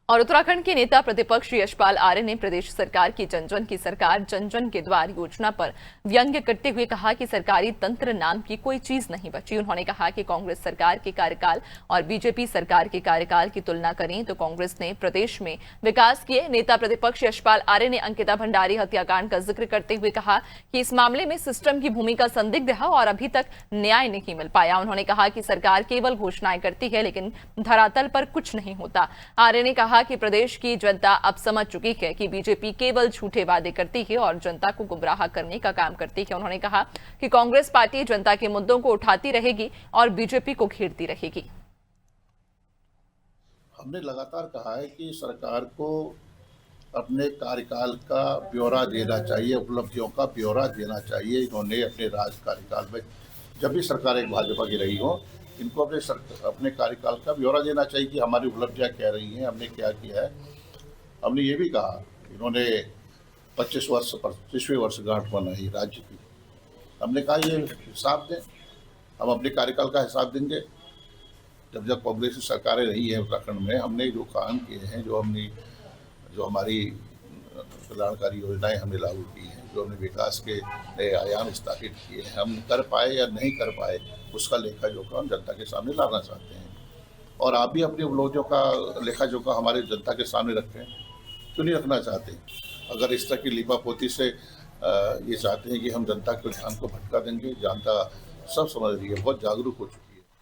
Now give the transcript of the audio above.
और उत्तराखंड के नेता प्रतिपक्ष यशपाल आर्य ने प्रदेश सरकार की जन की सरकार जन के द्वार योजना पर व्यंग्य करते हुए कहा कि सरकारी तंत्र नाम की कोई चीज नहीं बची। उन्होंने कहा कि कांग्रेस सरकार के कार्यकाल और बीजेपी सरकार के कार्यकाल की तुलना करें तो कांग्रेस ने प्रदेश में विकास किए। नेता प्रतिपक्ष यशपाल आर्य ने अंकिता भंडारी हत्याकांड का जिक्र करते हुए कहा कि इस मामले में सिस्टम की भूमिका संदिग्ध है और अभी तक न्याय नहीं मिल पाया। उन्होंने कहा कि सरकार केवल घोषणाएं करती है लेकिन धरातल पर कुछ नहीं होता। आर्य ने कहा कि प्रदेश की जनता अब समझ चुकी है कि बीजेपी केवल झूठे वादे करती है और जनता को गुमराह करने का काम करती है। उन्होंने कहा कि कांग्रेस पार्टी जनता के मुद्दों को उठाती रहेगी और बीजेपी को घेरती रहेगी। हमने लगातार कहा है कि सरकार को अपने कार्यकाल का ब्यौरा देना चाहिए, उपलब्धियों का ब्यौरा देना चाहिए। इन्होंने अपने राज कार्यकाल में जब भी सरकार एक भाजपा की रही हो, इनको अपने कार्यकाल का ब्यौरा देना चाहिए कि हमारी उपलब्धियां क्या रही हैं, हमने क्या किया है। हमने ये भी कहा, इन्होंने 25वीं वर्षगांठ मनाई राज्य की। हमने कहा ये हिसाब दें, हम अपने कार्यकाल का हिसाब देंगे। जब कांग्रेस की सरकारें रही है उत्तराखंड में, हमने जो काम किए हैं, जो हमारी कल्याणकारी योजनाएं हमने लागू की हैं, जो हमने विकास के नए आयाम स्थापित किए हैं, हम कर पाए या नहीं कर पाए, उसका लेखा जोखा हम जनता के सामने लाना चाहते हैं। और आप भी अपनी उपलब्धियों का लेखा जोखा हमारे जनता के सामने रखें, क्यों नहीं रखना चाहते। अगर इस तरह की लीपापोती से ये चाहते हैं कि हम जनता के ध्यान को भटका देंगे, जनता सब समझ रही है, बहुत जागरूक हो चुकी है।